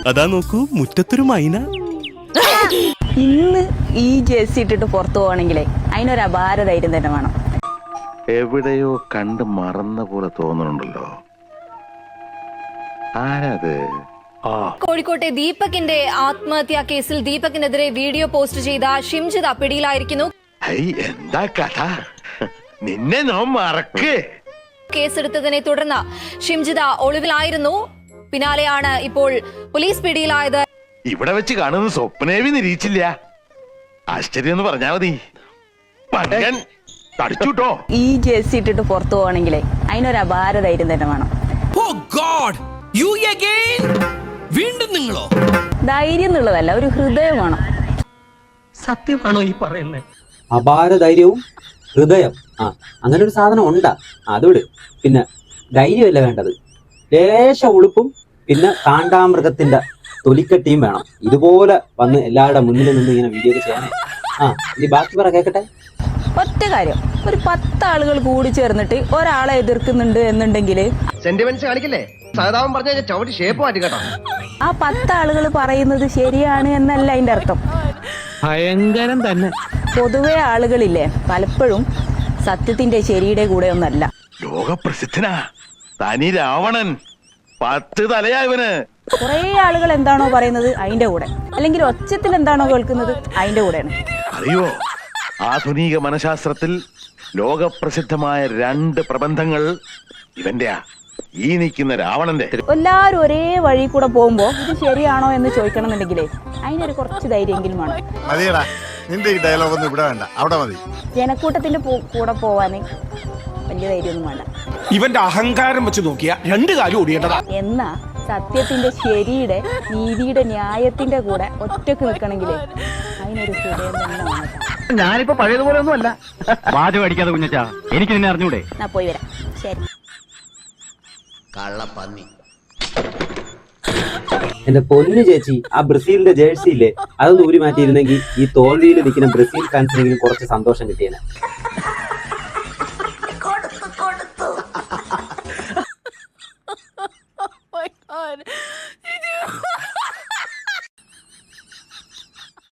അതാ നോക്കൂ, മുറ്റത്തൊരു മൈന. ഇന്ന് ഈ ജേഴ്സി ഇട്ടിട്ട് പുറത്തു പോവാണെങ്കിലേ അതിനൊരു അപാര ധൈര്യം തന്നെ വേണം. എവിടെയോ കണ്ട് മറന്ന പോലെ തോന്നുന്നുണ്ടല്ലോ. ആരത്? കോഴിക്കോട്ടെ ദീപകിന്റെ ആത്മഹത്യാ കേസിൽ ദീപകിനെതിരെ വീഡിയോ പോസ്റ്റ് ചെയ്ത ഷിംജിത പിടിയിലായിരിക്കുന്നു. എന്താ കഥ? നിന്നെ ഞാൻ മറക്കേ. കേസെടുത്തതിനെ തുടർന്ന് ഷിംജിത ഒളിവിലായിരുന്നു. പിന്നാലെയാണ് ഇപ്പോൾ പോലീസ് പിടിയിലായത്. ഇവിടെ വെച്ച് കാണുന്ന സ്വപ്നേവി നിരീക്ഷില്ല. ആശ്ചര്യം എന്ന് പറഞ്ഞാ മതി. തടിച്ചുട്ടോ. ഈ ജേഴ്സി ഇട്ടിട്ട് പുറത്തു പോവാണെങ്കിലേ അതിനൊരു അപാര ധൈര്യം തന്നെ വേണം. വീണ്ടും നിങ്ങളോ? ധൈര്യം എന്നുള്ളതല്ല, ഒരു ഹൃദയം വേണം. സത്യമാണോ ഈ പറയുന്നത്? അപാര ധൈര്യവും ഹൃദയം, അങ്ങനെ ഒരു സാധനം ഉണ്ടാ. അതുവിട്. പിന്നെ ധൈര്യമല്ല വേണ്ടത്, ലേശ ഉളുപ്പും പിന്നെ കാണ്ടാമൃഗത്തിന്റെ തൊലിക്കട്ടിയും വേണം. ഇതുപോലെ വന്ന് എല്ലാവരുടെ മുന്നിൽ നിന്ന് ഇങ്ങനെ വീഡിയോ ചെയ്യാനേ. ഇനി ബാക്കി പറ കേക്കട്ടെ. ഒറ്റ കാര്യം, ഒരു 10 ആളുകൾ കൂടി ചേർന്നിട്ട് ഒരാളെ എതിർക്കുന്നുണ്ട് എന്നുണ്ടെങ്കിൽ സെന്റിമെന്റ്സ് കാണിക്കല്ലേ? സഹതാപം പറഞ്ഞ ചവിട്ടി ഷേപ്പ് മാറ്റി കേട്ടോ. ആ 10 ആളുകൾ പറയുന്നത് ശരിയാണ് എന്നല്ല അതിന്റെ അർത്ഥം. ഭയങ്കരം തന്നെ. പൊതുവെ ആളുകളില്ലേ പലപ്പോഴും സത്യത്തിന്റെ ശരിയുടെ കൂടെ ഒന്നല്ല. ലോകപ്രസിദ്ധനാ തനി രാവണൻ. 10 തലയാ ഇവന്. കുറെ ആളുകൾ എന്താണോ പറയുന്നത് അതിന്റെ കൂടെ, അല്ലെങ്കിൽ ഒച്ചത്തിൽ എന്താണോ കേൾക്കുന്നത് അതിന്റെ കൂടെയാണ്. അറിയോ, ആധുനിക മനഃശാസ്ത്രത്തിൽ ലോകപ്രസിദ്ധമായ 2 പ്രബന്ധങ്ങൾ ഇവന്റെയാ. ഈ നിൽക്കുന്ന രാവണന്റെ. എല്ലാവരും ഒരേ വഴി കൂടെ പോകുമ്പോ ഇത് ശരിയാണോ എന്ന് ചോദിക്കണം എന്നുണ്ടെങ്കിലേ അതിനൊരു കുറച്ച് ധൈര്യമെങ്കിലും വേണം. മതിയടാ, നിന്റെ ഈ ഡയലോഗ് ഒന്നും ഇവിടെ വേണ്ട, അവിടെ മതി. ജനക്കൂട്ടത്തിന്റെ കൂടെ പോവാന് വലിയ ധൈര്യമൊന്നും വേണ്ട. ഇവന്റെ അഹങ്കാരം വെച്ച് നോക്കിയാ 2 കാര്യം ഓടിയേണ്ടതാ. എന്നാ സത്യത്തിന്റെ ശരിയുടെ നീതിയുടെ ന്യായത്തിന്റെ കൂടെ ഒറ്റക്ക് നിൽക്കണമെങ്കിലേ അതിനൊരു ഹൃദയം തന്നെ വേണം. ഞാനിപ്പോ പഴയതുപോലെ ഒന്നും അല്ല. വാചകം അടിക്കാതെ കുഞ്ഞച്ചാ, എനിക്ക് നിന്നെ അറിഞ്ഞൂടെ? ഞാൻ പോയി വരാം. ശരി. കള്ളപ്പന്നി. എന്റെ പൊന്നു ചേച്ചി, ആ ബ്രസീലിന്റെ ജേഴ്സി ഇല്ലേ, അതൊന്ന് ഊരി മാറ്റിയിരുന്നെങ്കിൽ ഈ തോൽവിയിൽ നിൽക്കുന്ന ബ്രസീൽ ഫാൻസിനെങ്കിലും കുറച്ച് സന്തോഷം കിട്ടിയേനെ.